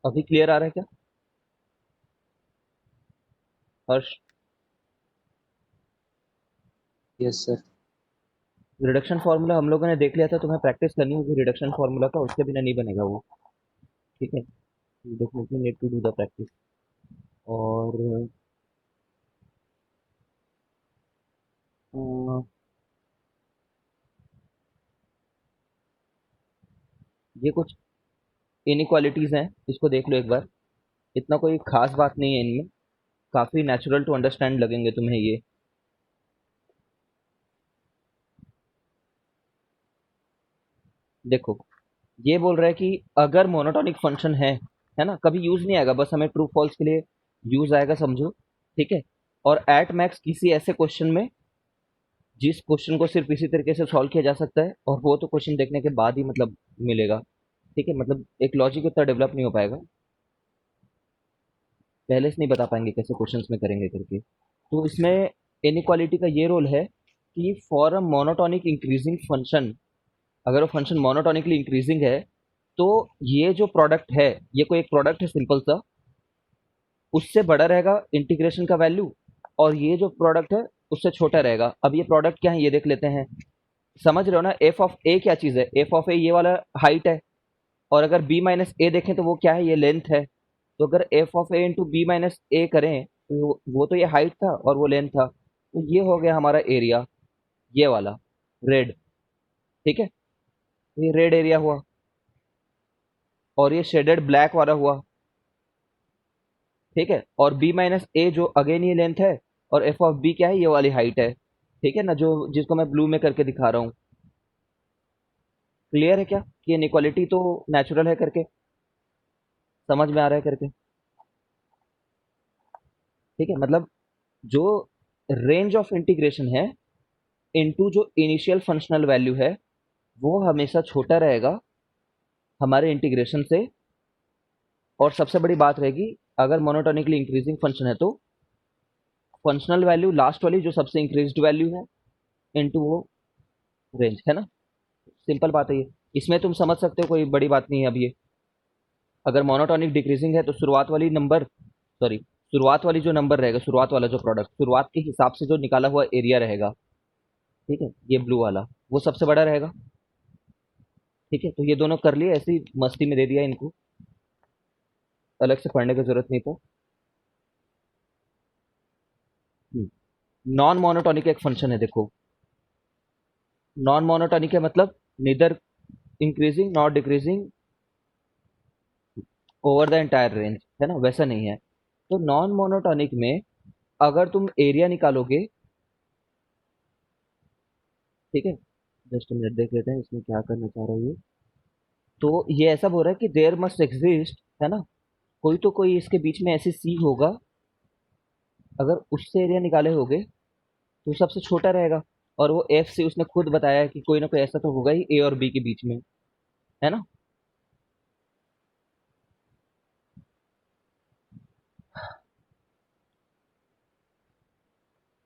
अभी क्लियर आ रहा है क्या Harsh? Yes sir. Reduction formula हम लोगों ने देख लिया था, तुम्हें प्रैक्टिस करनी होगी रिडक्शन फार्मूला का, उसके बिना नहीं बनेगा वो। ठीक है, definitely need to do the practice. और अ, ये कुछ इनइक्वालिटीज हैं, इसको देख लो एक बार। इतना कोई खास बात नहीं है इनमें, काफी नेचुरल टू अंडरस्टैंड लगेंगे तुम्हें ये। देखो, ये बोल रहा है कि अगर मोनोटॉनिक फंक्शन है ना, कभी यूज नहीं आएगा, बस हमें ट्रू फॉल्स के लिए यूज आएगा, समझो। ठीक है। और एट मैक्स किसी ऐसे क्वेश्चन में जिस क्वेश्चन को सिर्फ इसी तरीके से सॉल्व किया जा सकता है, और वो तो क्वेश्चन देखने के बाद ही मतलब मिलेगा। ठीक है, मतलब एक लॉजिक उतना डेवलप नहीं हो पाएगा, पहले से नहीं बता पाएंगे कैसे क्वेश्चंस में करेंगे करके। तो इसमें इनइक्वालिटी का ये रोल है कि for a monotonic increasing function, अगर वो फंक्शन मोनोटॉनिकली इंक्रीजिंग है, तो ये जो प्रोडक्ट है, ये कोई एक प्रोडक्ट है सिंपल सा, उससे बड़ा रहेगा इंटीग्रेशन का वैल्यू, और ये जो प्रोडक्ट है उससे छोटा रहेगा। अब ये प्रोडक्ट क्या है ये देख लेते हैं। समझ रहे हो ना, एफ ऑफ ए क्या चीज है? एफ ऑफ ए ये वाला हाइट है, और अगर बी माइनस ए देखें तो वो क्या है? ये लेंथ है। तो अगर F of A into B minus A करें तो वो तो ये हाइट था और वो लेंथ था, तो ये हो गया हमारा एरिया, ये वाला रेड। ठीक है, तो ये रेड एरिया हुआ, और ये शेडेड ब्लैक वाला हुआ। ठीक है, और बी माइनस ए जो अगेन ये लेंथ है, और एफ ऑफ बी क्या है? ये वाली हाइट है। ठीक है ना, जो जिसको मैं ब्लू में करके दिखा रहा हूँ। क्लियर है क्या कि इनइक्वालिटी तो नेचुरल है करके? समझ में आ रहा है करके? ठीक है, मतलब जो रेंज ऑफ इंटीग्रेशन है इनटू जो इनिशियल फंक्शनल वैल्यू है, वो हमेशा छोटा रहेगा हमारे इंटीग्रेशन से। और सबसे बड़ी बात रहेगी, अगर मोनोटोनिकली इंक्रीजिंग फंक्शन है तो फंक्शनल वैल्यू लास्ट वाली जो सबसे इंक्रीज्ड वैल्यू है इनटू वो रेंज, है ना। सिंपल बात है ये, इसमें तुम समझ सकते हो, कोई बड़ी बात नहीं है। अब ये अगर मोनोटोनिक डिक्रीजिंग है तो शुरुआत वाली नंबर, सॉरी, शुरुआत वाली जो नंबर रहेगा, शुरुआत वाला जो प्रोडक्ट शुरुआत के हिसाब से जो निकाला हुआ एरिया रहेगा, ठीक है, ये ब्लू वाला, वो सबसे बड़ा रहेगा। ठीक है, तो ये दोनों कर लिए, ऐसी मस्ती में दे दिया इनको, अलग से पढ़ने की जरूरत नहीं था। नॉन मोनोटोनिक एक फंक्शन है, देखो। नॉन मोनोटोनिक है मतलब neither increasing not decreasing over the entire range, है ना, वैसा नहीं है। तो नॉन मोनोटोनिक में अगर तुम एरिया निकालोगे, ठीक है, जस्ट मिनट देख लेते हैं इसमें क्या करना चाह रहा है ये। तो ये ऐसा बोल रहा है कि देयर मस्ट एग्जिस्ट, है ना, कोई तो कोई इसके बीच में ऐसी सी होगा, अगर उससे एरिया निकाले होगे तो सबसे छोटा रहेगा। और वो एफ से उसने खुद बताया कि कोई ना कोई ऐसा तो होगा ही ए और बी के बीच में, है ना।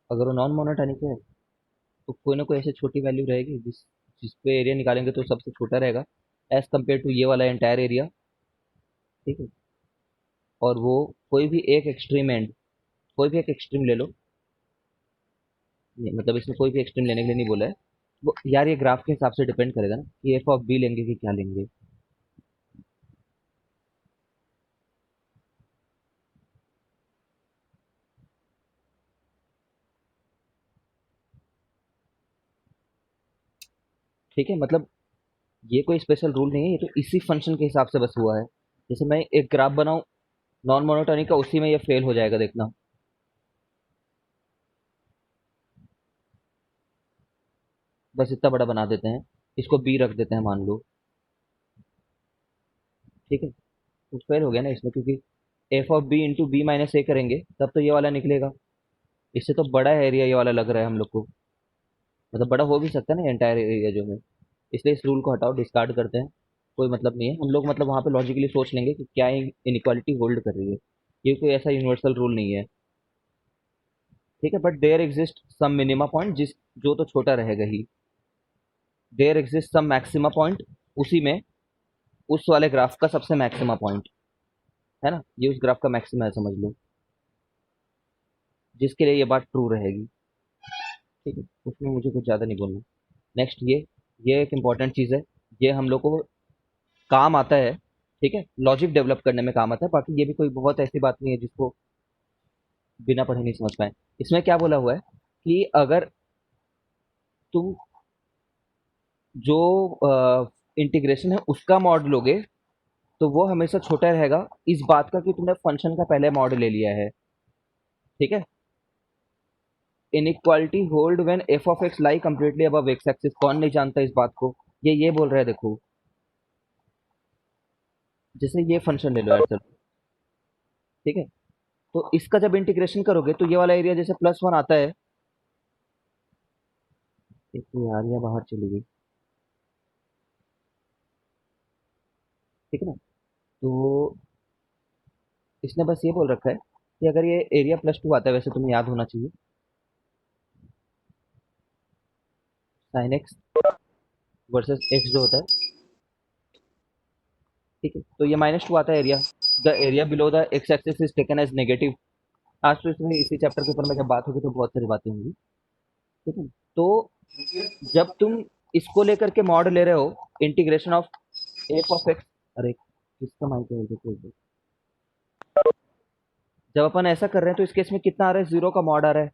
अगर वो नॉन मोनोटॉनिक है तो कोई ना कोई ऐसी छोटी वैल्यू रहेगी जिस पे एरिया निकालेंगे तो सबसे छोटा रहेगा एज कम्पेयर टू ये वाला एंटायर एरिया। ठीक है, और वो कोई भी एक एक्सट्रीम एंड, कोई भी एक एक्सट्रीम ले लो, मतलब इसमें कोई भी एक्सट्रीम लेने के लिए नहीं बोला है। वो यार ये ग्राफ के हिसाब से डिपेंड करेगा ना कि एफ ऑफ बी लेंगे कि क्या लेंगे। ठीक है, मतलब ये कोई स्पेशल रूल नहीं है, ये तो इसी फंक्शन के हिसाब से बस हुआ है। जैसे मैं एक ग्राफ बनाऊं नॉन मोनोटोनिक का, उसी में ये फेल हो जाएगा, देखना। बस इतना बड़ा बना देते हैं, इसको बी रख देते हैं मान लो। ठीक है, तो फेल हो गया ना इसमें, क्योंकि F of B into B minus A करेंगे तब तो ये वाला निकलेगा। इससे तो बड़ा एरिया ये वाला लग रहा है हम लोग को, मतलब बड़ा हो भी सकता है ना एंटायर एरिया जो है। इसलिए इस रूल को हटाओ, डिस्कार्ड करते हैं, कोई मतलब नहीं है। हम लोग मतलब वहाँ पे लॉजिकली सोच लेंगे कि क्या इनइक्वालिटी होल्ड कर रही है, ये कोई ऐसा यूनिवर्सल रूल नहीं है। ठीक है, but there exist some minima point, जिस जो तो छोटा रहेगा ही। There exist some maxima point, उसी में, उस वाले ग्राफ का सबसे मैक्सिमा पॉइंट। है ना, ये उस ग्राफ का मैक्सिमा है समझ लो, जिसके लिए ये बात ट्रू रहेगी। ठीक है, उसमें मुझे कुछ ज़्यादा नहीं बोलना। नेक्स्ट ये एक इम्पॉर्टेंट चीज़ है, ये हम लोग को काम आता है। ठीक है, लॉजिक डेवलप करने में काम आता है, बाकी ये भी कोई बहुत ऐसी बात नहीं है जिसको बिना पढ़े नहीं समझ पाए। इसमें क्या बोला हुआ है कि अगर तुम जो इंटीग्रेशन है उसका मॉड लोगे तो वो हमेशा छोटा रहेगा इस बात का कि तुमने फंक्शन का पहले मॉड ले लिया है। ठीक है, inequality hold when F of x lie completely above x axis. कौन नहीं जानता इस बात को, ये बोल रहा है देखो, जैसे ये फंक्शन ले लो यार सर। ठीक है, तो इसका जब इंटीग्रेशन करोगे तो ये वाला एरिया जैसे +1 आता है। एक तो यार ये बाहर चली गई। ठीक है ना, तो इसने बस ये बोल रखा है कि अगर ये एरिया +2 आता है, वैसे तुम्हें याद होना चाहिए साइन एक्स वर्सेस एक्स जो होता है। ठीक है, तो ये -2 आता है area. The area below the X axis is taken as negative. आज तो इसमें इसी चैप्टर के ऊपर में जब बात होगी तो बहुत सारी बातें होंगी। ठीक है, तो जब तुम इसको लेकर के मॉड ले रहे हो integration of F of x. अरे किसका माइक है देखो। जब अपन ऐसा कर रहे हैं तो इस केस में कितना आ रहा है, 0 का मॉड आ रहा है।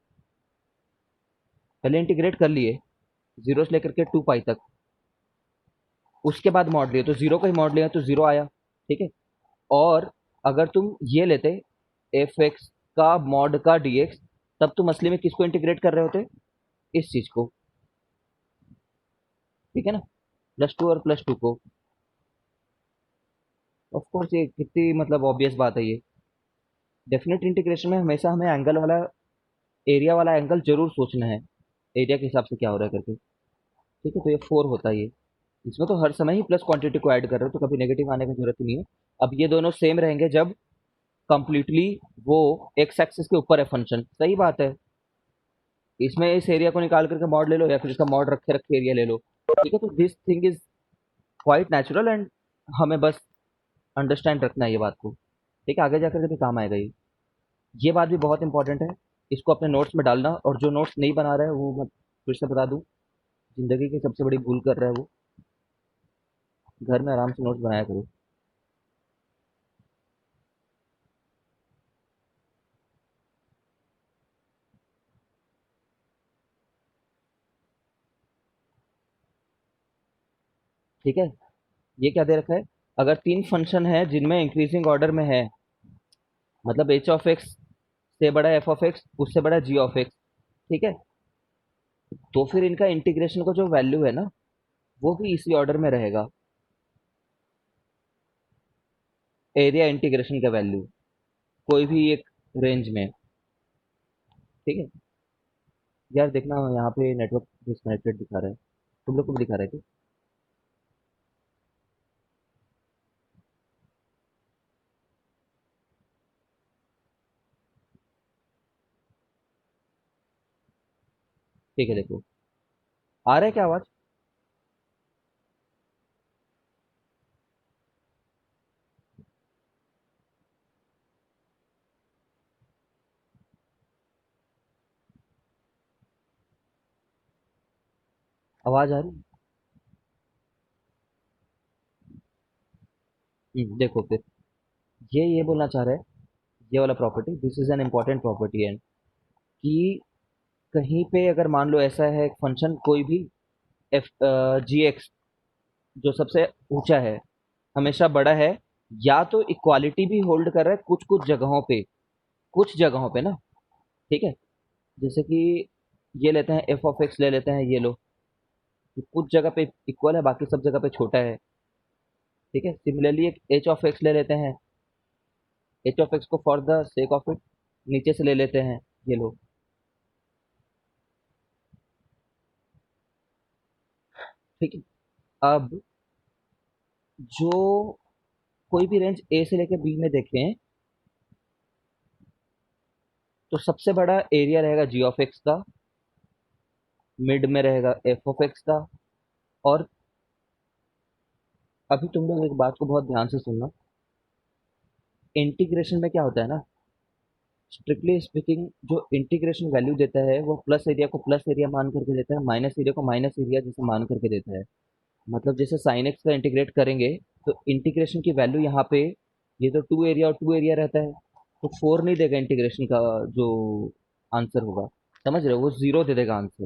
पहले इंटीग्रेट कर लिए 0 से लेकर के 2 पाई तक, उसके बाद मॉड लिए तो 0 का ही मॉड लिया तो 0 आया। ठीक है, और अगर तुम ये लेते एफ एक्स का मॉड का dx, तब तुम असली में किसको इंटीग्रेट कर रहे होते, इस चीज को। ठीक है ना, +2 और +2 को। ऑफ कोर्स ये कितनी मतलब ऑब्वियस बात है ये। डेफिनेट इंटीग्रेशन में हमेशा हमें एंगल वाला, एरिया वाला एंगल जरूर सोचना है, एरिया के हिसाब से क्या हो रहा है करके। ठीक है, तो ये 4 होता है ये। इसमें तो हर समय ही प्लस क्वांटिटी को ऐड कर रहे हो तो कभी नेगेटिव आने की जरूरत ही नहीं है। अब ये दोनों सेम रहेंगे जब कंप्लीटली वो एक्स एक्सिस के ऊपर है फंक्शन। सही बात है, इसमें इस एरिया को निकाल करके मॉड ले लो या फिर इसका मॉड रखे रखे एरिया ले लो। ठीक है, तो this thing is quite natural and हमें बस अंडरस्टैंड रखना है ये बात को। ठीक है, आगे जाकर के भी काम आएगा ये बात भी बहुत इंपॉर्टेंट है। इसको अपने नोट्स में डालना, और जो नोट्स नहीं बना रहा है वो मैं फिर से बता दूं, जिंदगी की सबसे बड़ी भूल कर रहा है वो। घर में आराम से नोट्स बनाया करो। ठीक है, ये क्या दे रखा है, अगर 3 फंक्शन है जिनमें इंक्रीजिंग ऑर्डर में है, मतलब एच ऑफ एक्स से बड़ा एफ ऑफ एक्स उससे बड़ा जी ऑफ एक्स। ठीक है, तो फिर इनका इंटीग्रेशन का जो वैल्यू है ना, वो भी इसी ऑर्डर में रहेगा, एरिया इंटीग्रेशन का वैल्यू, कोई भी एक रेंज में। ठीक है, यार देखना यहाँ पे नेटवर्क डिस्कनेक्टेड दिखा रहा है, तुम लोग को भी दिखा रहा है क्या? ठीक है, देखो आ रहा है क्या आवाज? आवाज आ रही है? देखो फिर ये बोलना चाह रहा है, ये वाला property this is an important property है कि कहीं पे अगर मान लो ऐसा है फंक्शन कोई भी एफ जी एक्स जो सबसे ऊंचा है हमेशा बड़ा है, या तो इक्वालिटी भी होल्ड कर रहा है कुछ कुछ जगहों पे, कुछ जगहों पे ना। ठीक है, जैसे कि ये लेते हैं एफ ऑफ एक्स ले लेते हैं, ये लो, कि कुछ जगह पे इक्वल है बाकी सब जगह पे छोटा है। ठीक है, सिमिलरली एक एच ऑफ एक्स ले लेते हैं, एच ऑफ एक्स को for the sake of it नीचे से ले लेते हैं, ये लो। ठीक है, अब जो कोई भी रेंज ए से लेकर बी में देखें तो सबसे बड़ा एरिया रहेगा जी ऑफ एक्स का, मिड में रहेगा एफ ऑफ एक्स का। और अभी तुम लोग एक बात को बहुत ध्यान से सुनना, इंटीग्रेशन में क्या होता है ना, स्ट्रिक्टली स्पीकिंग जो इंटीग्रेशन वैल्यू देता है वो प्लस एरिया को प्लस एरिया मान करके देता है, माइनस एरिया को माइनस एरिया जैसे मान करके देता है। मतलब जैसे साइन एक्स का इंटीग्रेट करेंगे तो इंटीग्रेशन की वैल्यू यहाँ पे, ये तो टू एरिया और टू एरिया रहता है, तो फोर नहीं देगा इंटीग्रेशन का जो आंसर होगा, समझ रहे हो, वो जीरो दे देगा आंसर।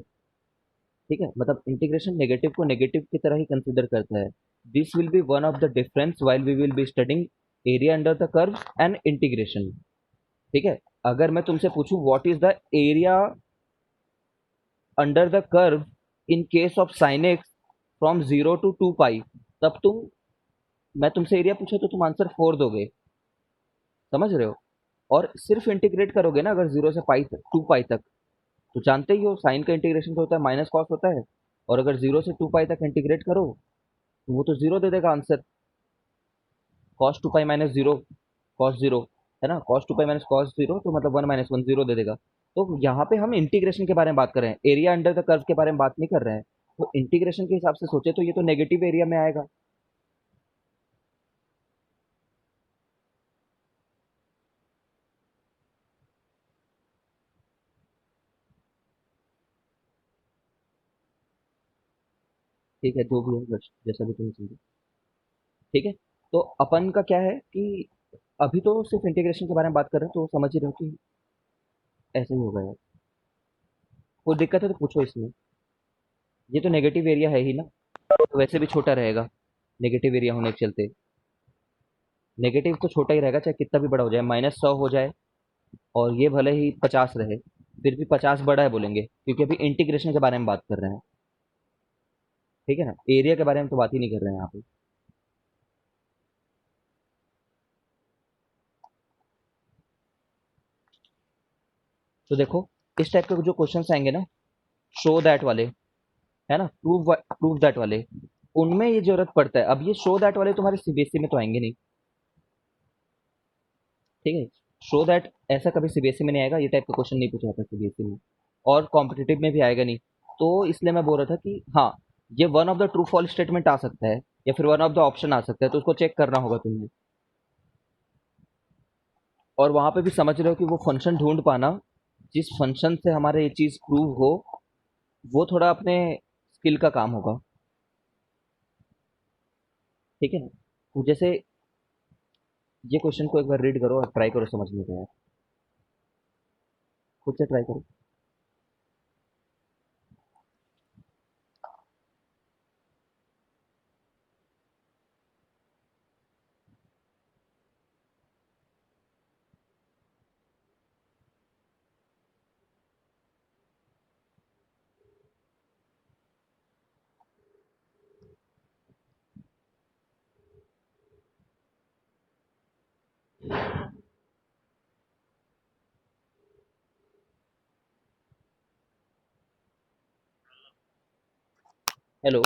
ठीक है, मतलब इंटीग्रेशन नेगेटिव को नेगेटिव की तरह ही कंसिडर करता है। This will be one of the difference while we will be studying area under the curve and integration. ठीक है, अगर मैं तुमसे पूछूं what is the area under the curve in case of sine X from zero to two pi, तब तुम, मैं तुमसे एरिया पूछा तो तुम आंसर फोर दोगे, समझ रहे हो। और सिर्फ इंटीग्रेट करोगे ना अगर जीरो से पाई तक, टू पाई तक, तो जानते ही हो साइन का इंटीग्रेशन तो होता है माइनस कॉस होता है, और अगर जीरो से टू पाई तक इंटीग्रेट करो तो वो तो जीरो दे देगा answer. Cos two pi minus zero, cos zero, है ना, cos two pi minus cos zero, तो मतलब वन माइनस वन जीरो दे देगा। तो यहाँ पे हम इंटीग्रेशन के बारे में बात कर रहे हैं, एरिया अंडर द कर्व के बारे में बात नहीं कर रहे हैं। तो इंटीग्रेशन के हिसाब से सोचे तो ये तो नेगेटिव एरिया में आएगा। ठीक है, जो भी है जैसा भी तुम समझो। ठीक है, तो अपन का क्या है कि अभी तो सिर्फ इंटीग्रेशन के बारे में बात कर रहे हैं, तो समझ ही रहे हो कि ऐसे ही होगा यार। कोई दिक्कत है तो पूछो इसमें। ये तो नेगेटिव एरिया है ही ना, तो वैसे भी छोटा रहेगा नेगेटिव एरिया होने के चलते। नेगेटिव तो छोटा ही रहेगा चाहे कितना भी बड़ा हो जाए, -100 हो जाए और ये भले ही 50 रहे, फिर भी 50 बड़ा है बोलेंगे, क्योंकि अभी इंटीग्रेशन के बारे में बात कर रहे हैं। ठीक है ना, एरिया के बारे में तो बात ही नहीं कर रहे हैं यहाँ पे। तो देखो, इस टाइप के जो क्वेश्चंस आएंगे ना, शो दैट वाले, है ना, प्रूव दैट वाले, उनमें ये जरूरत पड़ता है। अब ये शो दैट वाले तुम्हारे सीबीएसई में तो आएंगे नहीं। ठीक है, शो दैट ऐसा कभी सीबीएसई में नहीं आएगा, ये टाइप का क्वेश्चन नहीं पूछा जाता सीबीएसई में, और कॉम्पिटिटिव में भी आएगा नहीं। तो इसलिए मैं बोल रहा था कि हाँ, ये one of the true false statement आ सकता है, या फिर वन ऑफ द ऑप्शन आ सकता है, तो उसको चेक करना होगा तुम्हें। और वहां पे भी समझ रहे हो कि वो फंक्शन ढूंढ पाना जिस फंक्शन से हमारे ये चीज प्रूव हो, वो थोड़ा अपने स्किल का काम होगा। ठीक है ना, तो जैसे ये क्वेश्चन को एक बार रीड करो और ट्राई करो समझने का यार, खुद से ट्राई करो। हेलो।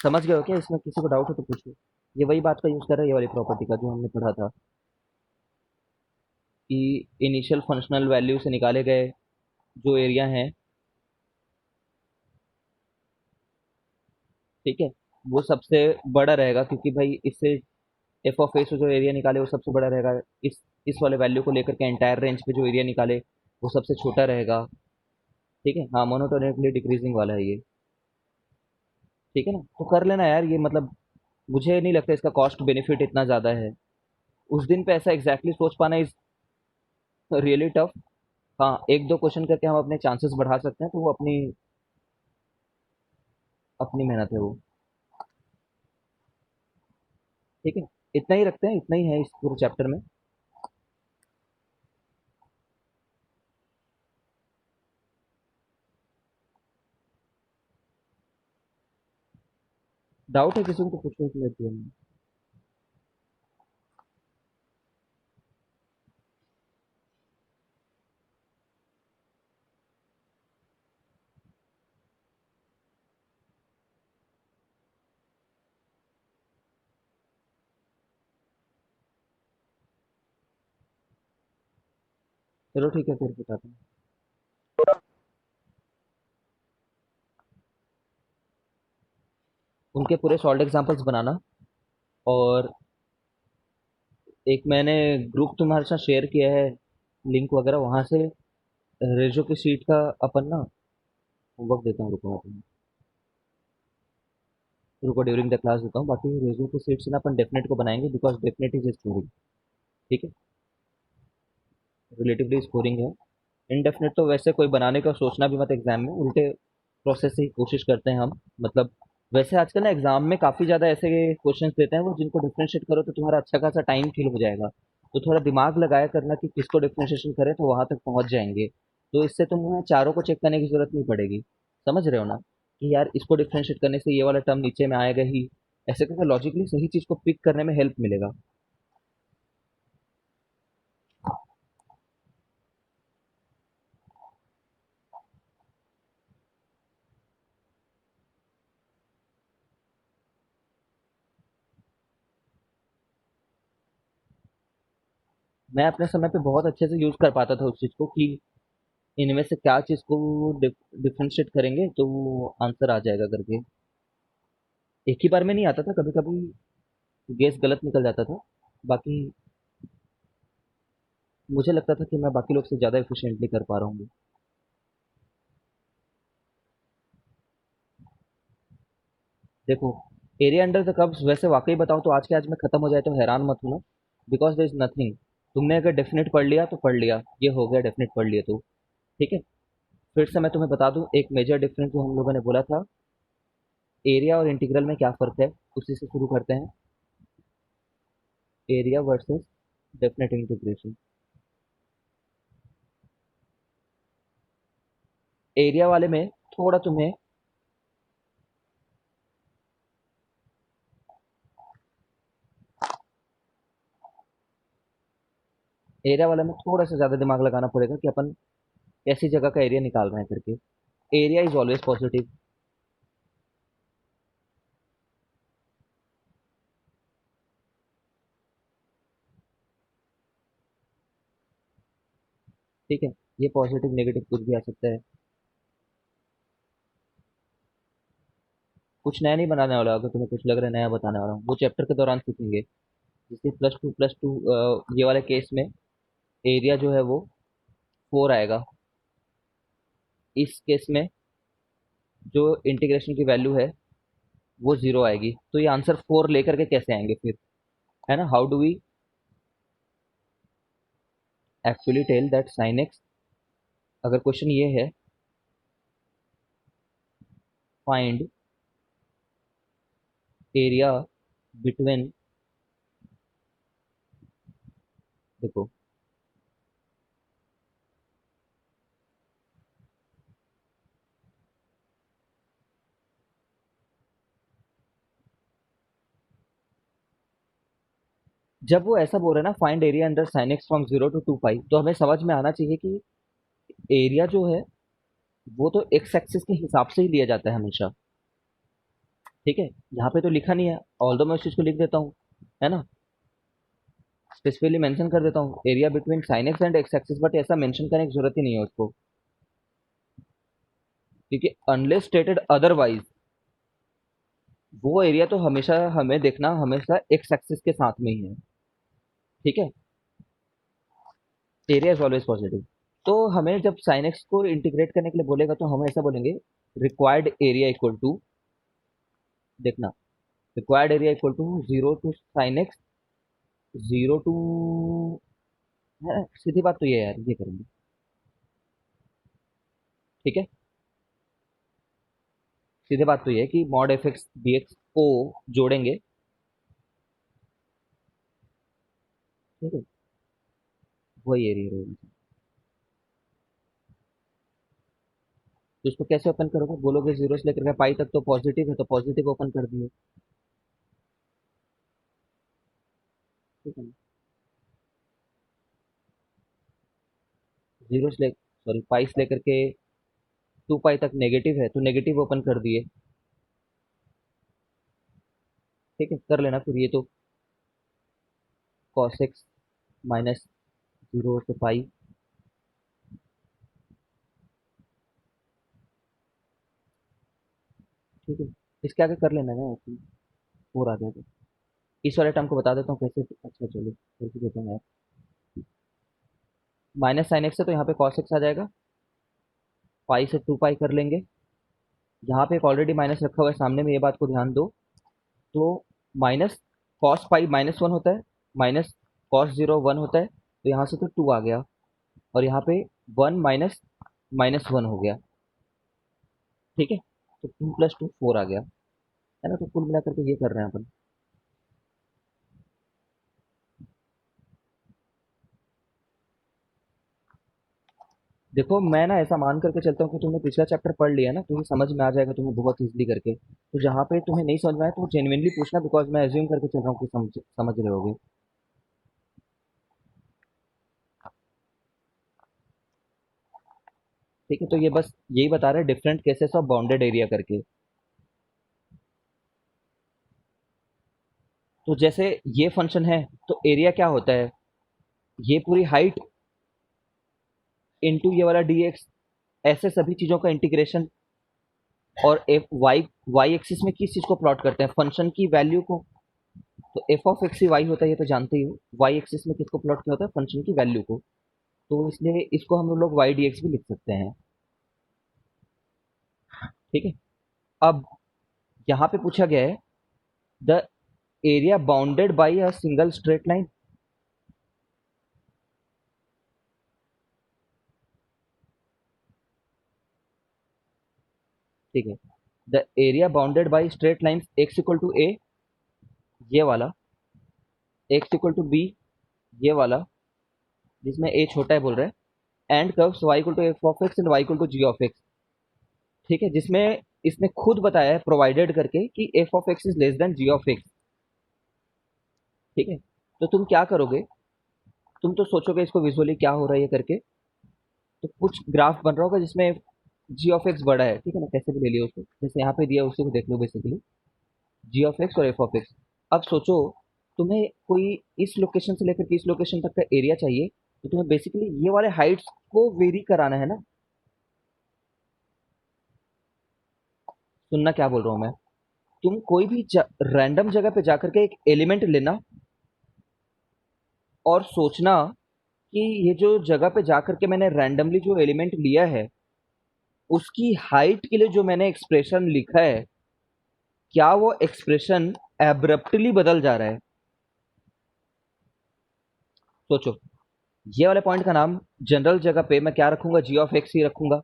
समझ गए हो क्या? इसमें किसी को डाउट हो तो पूछो। ये वही बात का यूज कर रहा है, ये वाली प्रॉपर्टी का जो हमने पढ़ा था कि इनिशियल फंक्शनल वैल्यू से निकाले गए जो एरिया हैं, ठीक है, वो सबसे बड़ा रहेगा, क्योंकि भाई इससे एफ ऑफ ए से जो एरिया निकाले वो सबसे बड़ा रहेगा। इस वाले वैल्यू को लेकर के एंटायर रेंज पे जो एरिया निकाले वो सबसे छोटा रहेगा। ठीक है, हाँ, मोनोटोनिकली डिक्रीजिंग वाला है ये। ठीक है ना, तो कर लेना यार ये, मतलब मुझे नहीं लगता इसका कॉस्ट बेनिफिट इतना ज़्यादा है। उस दिन पे ऐसा एग्जैक्टली सोच पाना इज रियली टफ। हाँ, एक दो क्वेश्चन करके हम अपने चांसेस बढ़ा सकते हैं, तो वो अपनी अपनी मेहनत है वो। ठीक है, इतना ही रखते हैं, इतना ही है इस पूरे चैप्टर में। डाउट है किसी को तो पूछो इसमें लेते हैं। चलो ठीक है, फिर बताते हैं। उनके पूरे सॉल्ड एग्जांपल्स बनाना, और एक मैंने ग्रुप तुम्हारे साथ शेयर किया है, लिंक वगैरह वहाँ से रेजो की सीट का अपन ना होमवर्क देता हूँ। रुको मैं तुम्हें, रुको ड्यूरिंग द क्लास देता हूँ। बाकी रेजो की सीट से ना अपन डेफिनेट को बनाएंगे, बिकॉज डेफिनेट इज स्कोरिंग। ठीक है, रिलेटिवली स्कोरिंग है। इनडेफिनेट तो वैसे कोई बनाने का सोचना भी मत एग्जाम में, उल्टे प्रोसेस से ही कोशिश करते हैं हम। मतलब वैसे आजकल ना एग्जाम में काफ़ी ज़्यादा ऐसे क्वेश्चंस देते हैं वो, जिनको डिफ्रेंशिएट करो तो तुम्हारा अच्छा खासा टाइम किल हो जाएगा। तो थोड़ा दिमाग लगाया करना कि किसको डिफ्रेंशिएशन करें तो वहां तक पहुंच जाएंगे। तो इससे तुम्हें चारों को चेक करने की जरूरत नहीं पड़ेगी। समझ रहे हो ना, कि यार इसको डिफ्रेंशिएट करने से ये वाला टर्म नीचे में आएगा ही। ऐसे करके लॉजिकली सही चीज को पिक करने में हेल्प मिलेगा। मैं अपने समय पे बहुत अच्छे से यूज कर पाता था उस चीज को, कि इनमें से क्या चीज को डिफ्रेंशिएट करेंगे तो वो आंसर आ जाएगा करके। एक ही बार में नहीं आता था, कभी कभी गेस गलत निकल जाता था। बाकी मुझे लगता था कि मैं बाकी लोग से ज़्यादा एफिशिएंटली कर पा रहा हूँ। देखो, एरिया अंडर द कर्व्स वैसे वाकई बताऊँ तो आज के आज में ख़त्म हो जाए तो हैरान मत होना, बिकॉज देर इज़ नथिंग। तुमने अगर डेफिनेट पढ़ लिया तो पढ़ लिया, ये हो गया डेफिनेट पढ़ लिया तो। ठीक है, फिर से मैं तुम्हें बता दूं एक मेजर डिफरेंस जो हम लोगों ने बोला था, एरिया और इंटीग्रल में क्या फ़र्क है, उसी से शुरू करते हैं। Area versus definite integration. Area वाले में थोड़ा तुम्हें, एरिया वाले में थोड़ा सा ज़्यादा दिमाग लगाना पड़ेगा कि अपन ऐसी जगह का एरिया निकाल रहे हैं करके। Area is always positive. ठीक है, ये पॉजिटिव नेगेटिव कुछ भी आ सकता है। कुछ नया नहीं बनाने वाला, अगर तुम्हें कुछ लग रहा है नया बताने वाला हूँ, वो चैप्टर के दौरान सीखेंगे। जैसे प्लस टू ये वाले केस में एरिया जो है वो 4 आएगा। इस केस में जो इंटीग्रेशन की वैल्यू है वो 0 आएगी। तो ये आंसर 4 लेकर के कैसे आएंगे फिर, है ना? How do we actually tell that sine X? अगर क्वेश्चन ये है, फाइंड एरिया बिटवीन, देखो, जब वो ऐसा बोल रहे हैं ना, find area under sign X from 0 to 2 पाई, तो हमें समझ में आना चाहिए कि एरिया जो है वो तो एक्स एक्सिस के हिसाब से ही लिया जाता है हमेशा। ठीक है, यहाँ पे तो लिखा नहीं है, ऑल्दो मैं उस चीज़ को लिख देता हूँ, है ना, स्पेसिफिकली मेंशन कर देता हूँ area between sine x and x axis, but ऐसा मेंशन करने की जरूरत ही नहीं है उसको, क्योंकि अनलेस स्टेटेड अदरवाइज वो एरिया तो हमेशा हमें देखना हमेशा एक्स एक्सिस के साथ में ही है। ठीक है, एरिया इज ऑलवेज पॉजिटिव। तो हमें जब साइन एक्स को इंटीग्रेट करने के लिए बोलेगा तो हम ऐसा बोलेंगे, रिक्वायर्ड एरिया इक्वल टू, देखना, required area equal to 0 to sine X, 0 to, है सीधी बात तो ये है यार, ये करेंगे। ठीक है, सीधी बात तो ये है कि mod F x D x को जोड़ेंगे। ठीक है, वही एरिया रहेगा। तो इसको कैसे ओपन करोगे, बोलोगे जीरो से लेकर के पाई तक तो पॉजिटिव है, तो पॉजिटिव ओपन कर दिए। ठीक है, जीरो से ले सॉरी पाई से लेकर के 2 पाई तक नेगेटिव है, तो नेगेटिव ओपन कर दिए। ठीक है, कर लेना फिर ये तो, कॉस एक्स माइनस 0 से पाई। ठीक है, इसके आगे कर लेना ना ऐसे ही, और आ जाएगा। इस वाले टर्म को बता देता हूँ कैसे, अच्छा चलो कैसे देता हूँ यार, माइनस साइन एक्स है तो यहाँ पे कॉस एक्स आ जाएगा, पाई से 2 पाई कर लेंगे। यहाँ पे एक ऑलरेडी माइनस रखा हुआ है सामने में, ये बात को ध्यान दो। तो माइनस कॉस पाई -1 होता है, माइनस कॉस 0 1 होता है, तो यहाँ से तो 2 आ गया, और यहाँ पे 1 माइनस -1 हो गया। ठीक है, तो 2 + 2 4 आ गया, है ना, तो कुल मिलाकर के ये कर रहे हैं अपन। देखो मैं ना ऐसा मान करके चलता हूँ कि तुमने पिछला चैप्टर पढ़ लिया ना, तो ये समझ में आ जाएगा तुम्हें बहुत इजीली करके। तो जहाँ पे तुम्हें नहीं समझ में आए तो जेन्युइनली पूछना, बिकॉज मैं एज्यूम करके चल रहा हूँ कि समझ समझ रहे होगे। ठीक है, तो ये बस यही बता रहे हैं different cases of bounded area करके। तो जैसे ये फंक्शन है, तो एरिया क्या होता है, ये पूरी हाइट इनटू ये वाला dx, ऐसे सभी चीजों का इंटीग्रेशन। और एफ वाई वाई एक्सिस में किस चीज को प्लॉट करते हैं, फंक्शन की वैल्यू को। तो एफ ऑफ एक्स ही वाई होता है, ये तो जानते ही हो। वाई एक्सिस में किसको प्लॉट किया होता है, फंक्शन की वैल्यू को। तो इसलिए इसको हम लोग वाई डी एक्स भी लिख सकते हैं। ठीक है, अब यहाँ पे पूछा गया है the area bounded by a single straight line. ठीक है, the area bounded by straight line X equal to A, ये वाला, एक्स इक्वल टू बी, ये वाला, जिसमें ए छोटा है बोल रहे हैं, and curves Y equal to F of X and Y equal to G of X. ठीक है, जिसमें इसने खुद बताया है प्रोवाइडेड करके कि F of X is less than G of X. ठीक है, तो तुम क्या करोगे, तुम तो सोचोगे इसको विजुअली क्या हो रहा है ये करके। तो कुछ ग्राफ बन रहा होगा जिसमें जी ऑफ एक्स बड़ा है, ठीक है ना, कैसे भी ले लियो उसको, जैसे यहाँ पे दिया उसी को देख लो बेसिकली, जी ऑफ एक्स और एफ ऑफ एक्स। अब सोचो, तुम्हें कोई इस लोकेशन से लेकर के इस लोकेशन तक का एरिया चाहिए, तो तुम्हें बेसिकली ये वाले हाइट्स को वेरी कराना है ना। सुनना क्या बोल रहा हूँ मैं, तुम कोई भी रैंडम जगह पे जाकर के एक एलिमेंट लेना, और सोचना कि ये जो जगह पे जाकर के मैंने रैंडमली जो एलिमेंट लिया है, उसकी हाइट के लिए जो मैंने एक्सप्रेशन लिखा है, क्या वो एक्सप्रेशन एब्रप्टली बदल जा रहा है। सोचो, ये वाले पॉइंट का नाम जनरल जगह पे मैं क्या रखूंगा, जी ऑफ एक्स ही रखूंगा।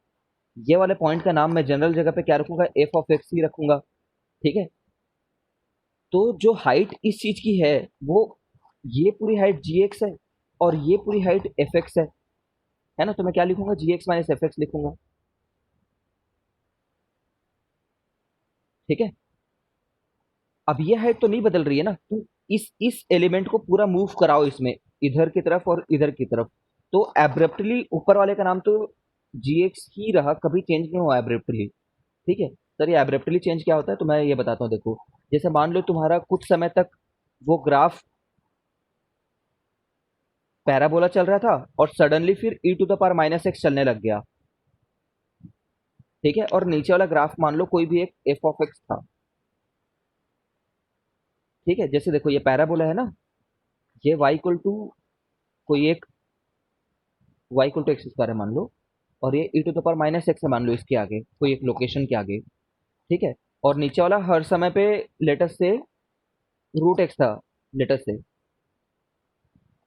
ये वाले पॉइंट का नाम मैं जनरल जगह पे क्या रखूंगा, एफ ऑफ एक्स ही रखूंगा। ठीक है, तो जो हाइट इस चीज की है, वो ये पूरी हाइट जी एक्स है, और ये पूरी हाइट एफ एक्स है ना, तो मैं क्या लिखूंगा, जी एक्स माइनस एफ एक्स लिखूंगा। ठीक है, अब ये हाइट तो नहीं बदल रही है ना, तो इस एलिमेंट को पूरा मूव कराओ इसमें, इधर की तरफ और इधर की तरफ। तो एब्रप्टली ऊपर वाले का नाम तो जी एक्स ही रहा, कभी चेंज नहीं हुआ एब्रप्टली। ठीक है, सर ये एब्रप्टली चेंज क्या होता है, तो मैं ये बताता हूँ। देखो, जैसे मान लो तुम्हारा कुछ समय तक वो ग्राफ पैराबोला चल रहा था और सडनली फिर E to the power minus X चलने लग गया। ठीक है, और नीचे वाला ग्राफ मान लो कोई भी एक एफ ऑफ एक्स था। ठीक है, जैसे देखो ये पैराबोला है ना, ये y इक्वल टू कोई एक y equal to x square है मान लो, और ये E to the power minus X है मान लो इसके आगे कोई एक लोकेशन के आगे। ठीक है, और नीचे वाला हर समय पे लेटस से रूट एक्स था लेटस से।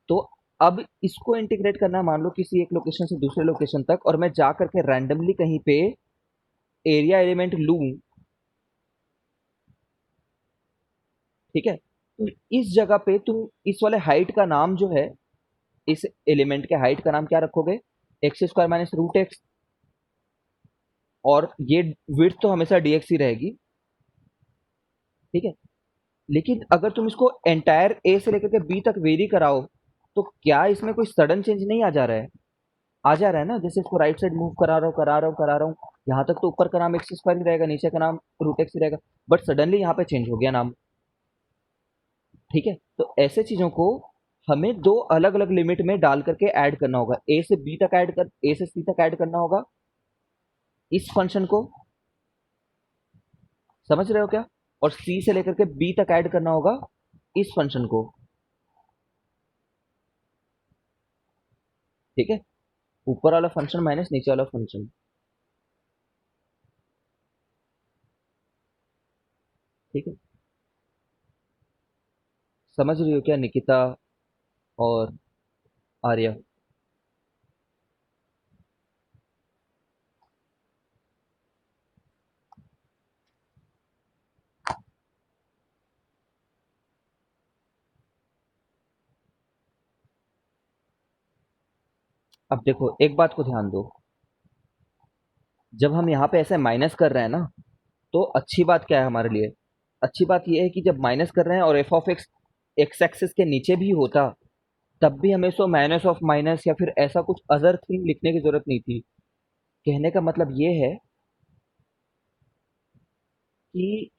तो अब इसको इंटीग्रेट करना है मान लो किसी एक लोकेशन से दूसरे लोकेशन तक, और मैं जा करके रैंडमली कहीं पे एरिया एलिमेंट लूं। ठीक है, तो इस जगह पे तुम इस वाले हाइट का नाम जो है, इस एलिमेंट के हाइट का नाम क्या रखोगे, X square minus root X. और ये विड्थ तो हमेशा डीएक्स ही रहेगी। ठीक है, लेकिन अगर तुम इसको एंटायर ए से लेकर के बी तक वेरी कराओ, तो क्या इसमें कोई सडन चेंज नहीं आ जा रहा है? आ जा रहा है ना। जैसे इसको राइट साइड मूव करा रहा हूँ, यहाँ तक तो ऊपर का नाम एक्स स्क्वायर ही रहेगा, नीचे का नाम रूट एक्स ही रहेगा, बट सडनली यहाँ पे चेंज हो गया नाम। ठीक है, तो ऐसे चीजों को हमें दो अलग अलग लिमिट में डाल करके ऐड करना होगा। ए से सी तक ऐड करना होगा इस फंक्शन को, समझ रहे हो क्या? और सी से लेकर के बी तक ऐड करना होगा इस फंक्शन को। ठीक है, ऊपर वाला फंक्शन माइनस नीचे वाला फंक्शन। ठीक है, समझ रही हो क्या निकिता और आर्या? अब देखो एक बात को ध्यान दो, जब हम यहाँ पे ऐसे माइनस कर रहे हैं ना, तो अच्छी बात क्या है हमारे लिए? अच्छी बात यह है कि जब माइनस कर रहे हैं और F of x x axis के नीचे भी होता, तब भी हमें सो माइनस ऑफ माइनस या फिर ऐसा कुछ अदर थिंग लिखने की जरूरत नहीं थी। कहने का मतलब ये है कि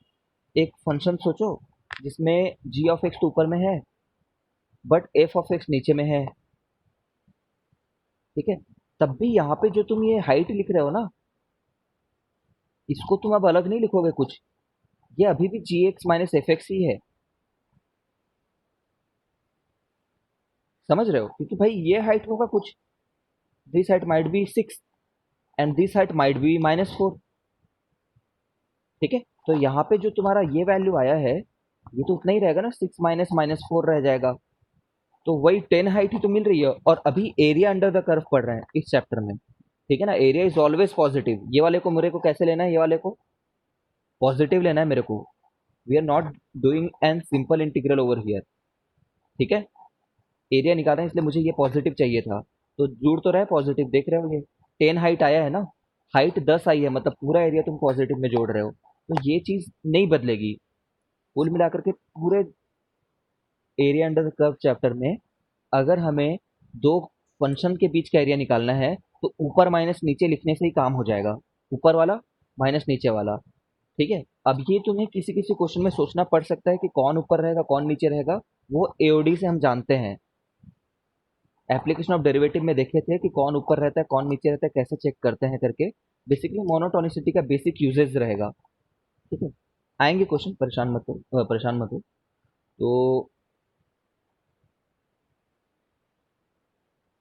एक फंक्शन सोचो जिसमें जी ऑफ एक्स तो ऊपर में है, बट एफ ऑफ एक्स नीचे में है। ठीक है, तब भी यहाँ पे जो तुम ये हाइट लिख रहे हो ना, इसको तुम अब अलग नहीं लिखोगे कुछ, ये अभी भी जी एक्स माइनस एफ एक्स ही है। समझ रहे हो? क्योंकि भाई ये हाइट होगा कुछ, this height might be 6 and this height might be -4। ठीक है, तो यहाँ पे जो तुम्हारा ये वैल्यू आया है, ये तो उतना ही रहेगा ना, 6 माइनस -4 रह जाएगा। तो वही 10 हाइट ही तो मिल रही है, और अभी एरिया अंडर द कर्व पढ़ रहे हैं इस चैप्टर में। ठीक है ना, एरिया इज ऑलवेज पॉजिटिव। ये वाले को मेरे को कैसे लेना है, ये वाले को पॉजिटिव लेना है मेरे को। We are not doing an simple integral over here. ठीक है, एरिया निकालना है, इसलिए मुझे ये पॉजिटिव चाहिए था। तो जुड़ तो रहा है पॉजिटिव, देख रहे हो ये 10 हाइट आया है ना, हाइट 10 आई है, मतलब पूरा एरिया तुम पॉजिटिव में जोड़ रहे हो। तो ये चीज नहीं बदलेगी। कुल मिलाकर के पूरे area under the curve chapter में अगर हमें दो फंक्शन के बीच का एरिया निकालना है, तो ऊपर माइनस नीचे लिखने से ही काम हो जाएगा। ऊपर वाला माइनस नीचे वाला। ठीक है, अब ये तुम्हें किसी किसी क्वेश्चन में सोचना पड़ सकता है कि कौन ऊपर रहेगा कौन नीचे रहेगा। वो एओडी से हम जानते हैं, एप्लीकेशन ऑफ डेरिवेटिव में देखे थे कि कौन ऊपर रहता है कौन नीचे रहता है, कैसे चेक करते हैं करके। बेसिकली मोनोटोनिसिटी का बेसिक यूजेज रहेगा। ठीक है, आएंगे क्वेश्चन, परेशान मत हो। तो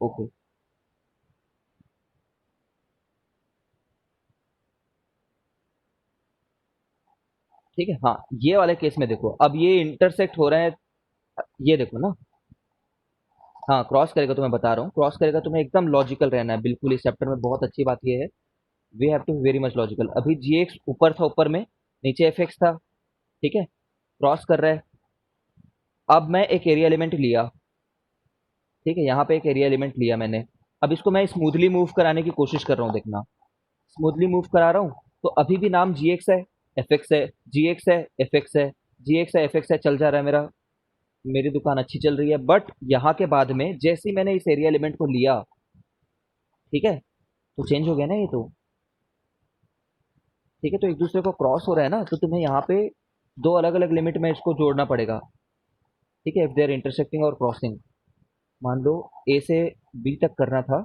ओके, ठीक है। हाँ, ये वाले केस में देखो, अब ये इंटरसेक्ट हो रहा है, ये देखो ना। हाँ, क्रॉस करेगा तो मैं बता रहा हूँ, क्रॉस करेगा तुम्हें एकदम लॉजिकल रहना है बिल्कुल। इस चैप्टर में बहुत अच्छी बात ये है, we have to very much logical. अभी जी एक्स ऊपर था, ऊपर में नीचे एफ एक्स था। ठीक है, क्रॉस कर रहा है। अब मैं एक एरिया एलिमेंट लिया। ठीक है, यहाँ पे एक एरिया एलिमेंट लिया मैंने। अब इसको मैं स्मूथली मूव कराने की कोशिश कर रहा हूँ, देखना। स्मूथली मूव करा रहा हूँ, तो अभी भी नाम जी एक्स है, एफ एक्स है, जी एक्स है, एफ एक्स है, जी एक्स है, एफ एक्स है, चल जा रहा है मेरा। मेरी दुकान अच्छी चल रही है, बट यहाँ के बाद में जैसे ही मैंने इस एरिया एलिमेंट को लिया, ठीक है, तो चेंज हो गया ना ये तो। ठीक है, तो एक दूसरे को क्रॉस हो रहा है ना, तो तुम्हें यहाँ पे दो अलग अलग लिमिट में इसको जोड़ना पड़ेगा। ठीक है, इफ दे आर इंटरसेक्टिंग और क्रॉसिंग, मान लो ए से बी तक करना था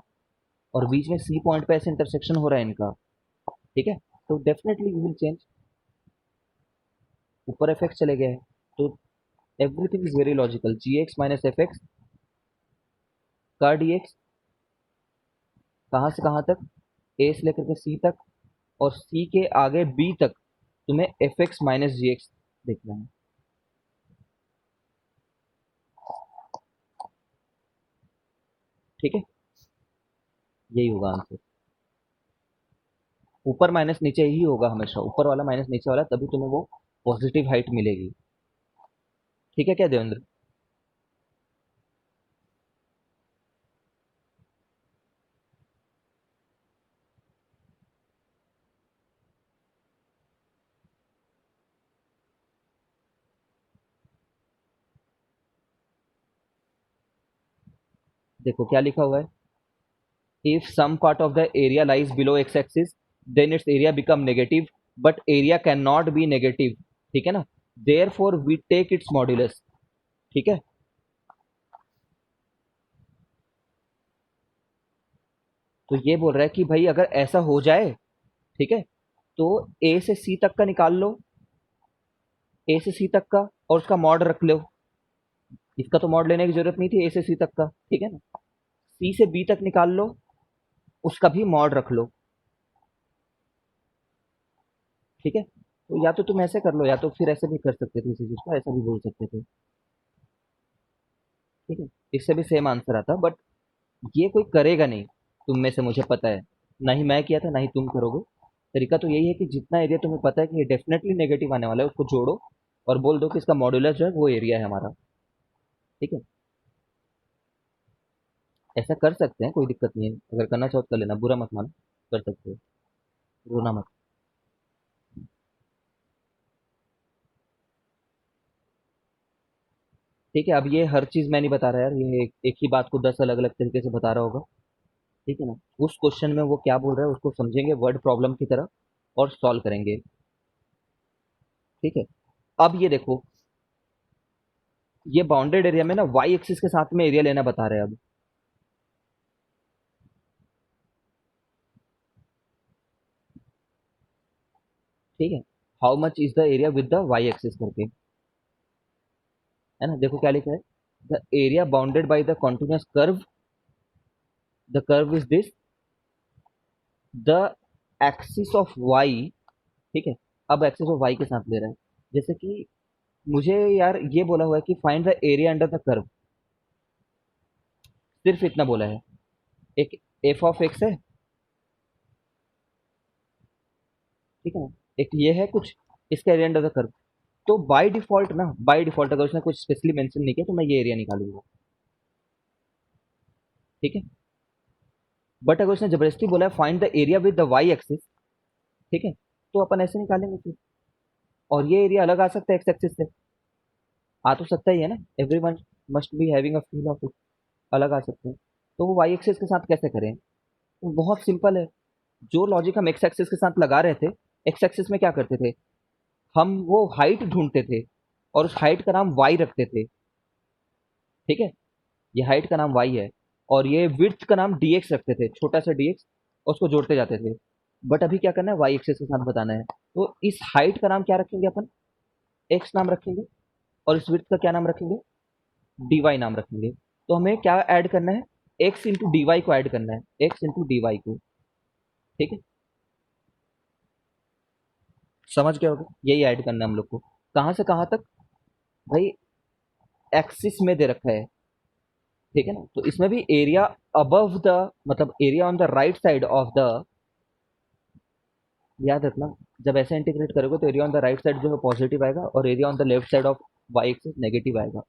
और बीच में सी पॉइंट पे ऐसे इंटरसेक्शन हो रहा है इनका। ठीक है, तो डेफिनेटली यू विल चेंज, ऊपर एफ एक्स चले गए हैं, तो everything is very logical. G X minus F X का डी एक्स, कहाँ से कहाँ तक, ए से लेकर के सी तक, और सी के आगे बी तक तुम्हें एफ एक्स माइनस जी एक्स देखना है। ठीक है, यही होगा आंसर। ऊपर माइनस नीचे ही होगा हमेशा, ऊपर वाला माइनस नीचे वाला, तभी तुम्हें वो पॉजिटिव हाइट मिलेगी। ठीक है क्या देवेंद्र? देखो क्या लिखा हुआ है, if some part of the area lies below x axis then its area become negative, but area cannot be negative। ठीक है ना, therefore we take its modulus। ठीक है, तो ये बोल रहा है कि भाई अगर ऐसा हो जाए, ठीक है, तो ए से सी तक का निकाल लो, ए से सी तक का, और उसका मॉड रख लो। इसका तो मॉड लेने की जरूरत नहीं थी ए से सी तक का, ठीक है ना। सी से बी तक निकाल लो, उसका भी मॉड रख लो। ठीक है, तो या तो तुम ऐसे कर लो, या तो फिर ऐसे भी कर सकते थे, इसी चीज को ऐसा भी बोल सकते थे। ठीक है, इससे भी सेम आंसर आता, बट ये कोई करेगा नहीं तुम में से, मुझे पता है। ना ही मैं किया था, ना ही तुम करोगे। तरीका तो यही है कि जितना एरिया तुम्हें पता है कि ये डेफिनेटली नेगेटिव आने वाला है, उसको जोड़ो और बोल दो कि इसका मॉड्यूलस जो है वो एरिया है हमारा। ठीक है, ऐसा कर सकते हैं, कोई दिक्कत नहीं है। अगर करना चाहो तो कर लेना, बुरा मत मानो, कर सकते हो, रोना मत। ठीक है, अब ये हर चीज मैं नहीं बता रहा यार, ये एक ही बात को 10 अलग अलग तरीके से बता रहा होगा। ठीक है ना, उस क्वेश्चन में वो क्या बोल रहा है उसको समझेंगे वर्ड प्रॉब्लम की तरह और सॉल्व करेंगे। ठीक है, अब ये देखो, ये बाउंडेड एरिया में ना वाई एक्सिस के साथ में एरिया लेना बता रहे हैं अब। ठीक है, how much is the area with the y axis करके, है ना। देखो क्या लिखा है, the area bounded by the continuous curve, the curve is this, the axis of y. ठीक है, अब एक्सिस ऑफ वाई के साथ ले रहा है, जैसे कि मुझे यार ये बोला हुआ है कि find the area under the curve, सिर्फ इतना बोला है। एक एफ ऑफ एक्स है, ठीक है ना, एक ये है कुछ, इसका एरिया अंडर द कर्व। तो बाय डिफॉल्ट ना, बाय डिफॉल्ट अगर उसने कुछ स्पेशली मेंशन नहीं किया तो मैं ये एरिया निकालूंगा। ठीक है, बट अगर उसने जबरदस्ती बोला है find the area with the y axis, ठीक है, तो अपन ऐसे निकालेंगे फिर। और ये एरिया अलग आ सकता है एक्स एक्सिस से, आ तो सकता ही है ना, every one must be having a feel of it, अलग आ सकते हैं। तो वो वाई एक्सिस के साथ कैसे करें? तो बहुत सिंपल है, जो लॉजिक हम एक्स एक्सिस के साथ लगा रहे थे, एक्स एक्सिस में क्या करते थे, हम वो हाइट ढूंढते थे और उस हाइट का नाम वाई रखते थे। ठीक है, ये हाइट का नाम वाई है, और ये विड्थ का नाम डी एक्स रखते थे, छोटा सा डी एक्स, और उसको जोड़ते जाते थे। बट अभी क्या करना है, वाई एक्सिस के साथ बताना है, तो इस हाइट का नाम क्या रखेंगे अपन, एक्स नाम रखेंगे, और इस विड्थ का क्या नाम रखेंगे, डी वाई नाम रखेंगे। तो हमें क्या ऐड करना है, एक्स इंटू डी वाई को ऐड करना है, एक्स इंटू डी वाई को। ठीक है, समझ गए होगे, यही ऐड करना है हम लोग को। कहाँ से कहाँ तक भाई, एक्सिस में दे रखा है। ठीक है ना, तो इसमें भी एरिया अबव द, मतलब area on the right side of the, याद रखना, जब ऐसे इंटीग्रेट करोगे तो area on the right side जो है पॉजिटिव आएगा, और area on the left side of y axis negative आएगा।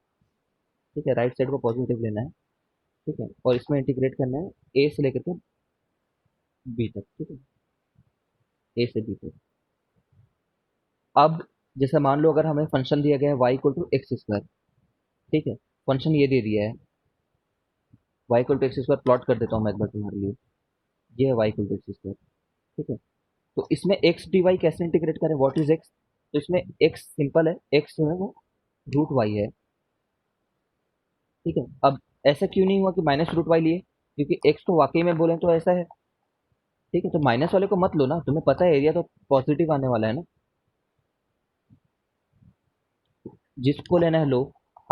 ठीक है, राइट साइड को पॉजिटिव लेना है। ठीक है, और इसमें इंटीग्रेट करना है ए से लेकर के बी तक। ठीक है, ए से बी तक। अब जैसे मान लो अगर हमें फंक्शन दिया गया है y equal to x square, ठीक है, फंक्शन ये दे दिया है, y equal to x square plot कर देता हूँ मैं एक बार तुम्हारे लिए। ये है y equal to x square. ठीक है, तो इसमें एक्स डी वाई कैसे इंटीग्रेट करें, व्हाट इज एक्स? तो इसमें एक्स सिंपल है, एक्स जो है वो रूट वाई है, ठीक है। अब ऐसा क्यों नहीं हुआ कि माइनस रूट वाई लिए, क्योंकि एक्स तो वाकई में बोले तो ऐसा है, ठीक है। तो माइनस वाले को मत लो ना, तुम्हें पता है एरिया तो पॉजिटिव आने वाला है ना, जिसको लेना है लो,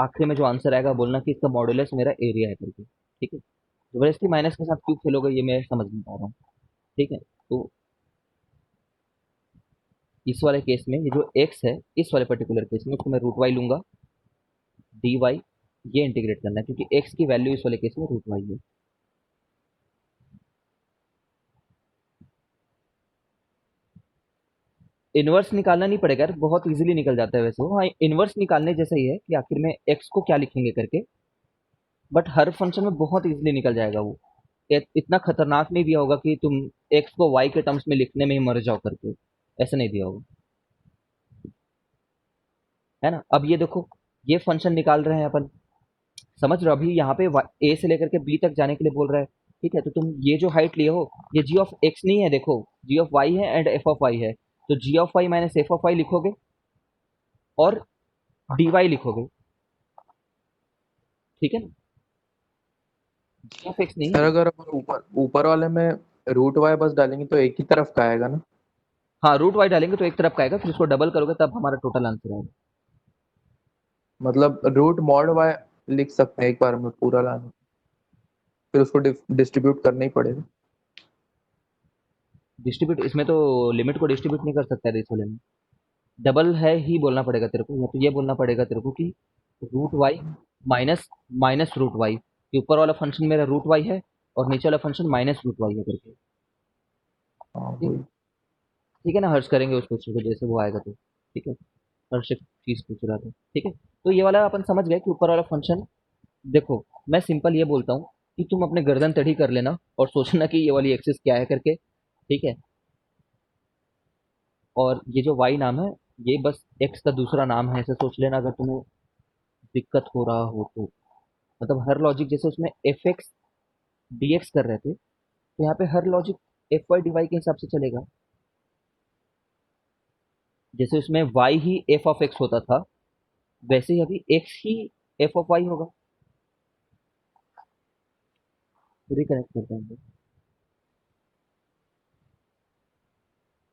आखिरी में जो आंसर आएगा बोलना कि इसका मॉडुलस मेरा एरिया है करके, ठीक है। जबरदस्ती माइनस के साथ क्यों खेलोगे ये मैं समझ नहीं पा रहा हूँ, ठीक है। तो इस वाले केस में ये जो एक्स है, इस वाले पर्टिकुलर केस में उसको मैं रूट वाई लूंगा, डी वाई ये इंटीग्रेट करना है, क्योंकि एक्स की वैल्यू इस वाले केस में रूट वाई है। इनवर्स निकालना नहीं पड़ेगा यार, बहुत इजीली निकल जाता है वैसे वो, हाँ इनवर्स निकालने जैसा ही है कि आखिर में एक्स को क्या लिखेंगे करके, बट हर फंक्शन में बहुत इजीली निकल जाएगा वो, इतना खतरनाक नहीं दिया होगा कि तुम एक्स को वाई के टर्म्स में लिखने में ही मर जाओ करके, ऐसा नहीं दिया होगा, है ना। अब ये देखो, ये फंक्शन निकाल रहे हैं अपन, समझ रहे हो, अभी यहाँ पे ए से लेकर के बी तक जाने के लिए बोल रहा है, ठीक है। तो तुम ये जो हाइट लिए हो, ये जी ऑफ एक्स नहीं है, देखो जी ऑफ वाई है एंड एफ ऑफ वाई है, तो G of Y minus F of Y लिखोगे और डी वाई लिखोगे, ठीक है ना, जी ऑफ एक्स नहीं सर है। अगर अपन ऊपर ऊपर वाले में रूट वाई बस डालेंगे तो एक ही तरफ का आएगा ना? हाँ रूट वाई डालेंगे तो एक तरफ का आएगा, फिर उसको डबल करोगे तब हमारा टोटल आंसर आएगा। मतलब रूट मॉड वाई लिख सकते हैं एक बार में पूरा लाने, फिर उसको डिस्ट्रीब्यूट करना ही पड़ेगा। डिस्ट्रीब्यूट इसमें तो लिमिट को डिस्ट्रीब्यूट नहीं कर सकता है इस वाले में, डबल है ही बोलना पड़ेगा तेरे को, या तो ये बोलना पड़ेगा तेरे को कि root y minus minus root y, कि ऊपर वाला फंक्शन मेरा रूट वाई है और नीचे वाला फंक्शन माइनस रूट वाई है करके, हाँ ठीक वही। ठीक है ना। हर्ष करेंगे उस क्वेश्चन को जैसे वो आएगा तो, ठीक है। हर्ष एक चीज पूछ रहा था, ठीक है। तो ये वाला अपन समझ गए कि ऊपर वाला फंक्शन, देखो मैं सिंपल ये बोलता हूँ कि तुम अपने गर्दन टेढ़ी कर लेना और सोचना कि ये वाली एक्सिस क्या है करके, ठीक है। और ये जो वाई नाम है, ये बस एक्स का दूसरा नाम है, ऐसे सोच लेना अगर तुम्हें दिक्कत हो रहा हो तो, मतलब हर लॉजिक जैसे उसमें एफ एक्स डी एक्स कर रहे थे, तो यहाँ पे हर logic F Y D Y के हिसाब से चलेगा, जैसे उसमें वाई ही एफ ऑफ एक्स होता था, वैसे ही अभी एक्स ही एफ ऑफ वाई होगा। रिकनेक्ट करते हैं हम लोग।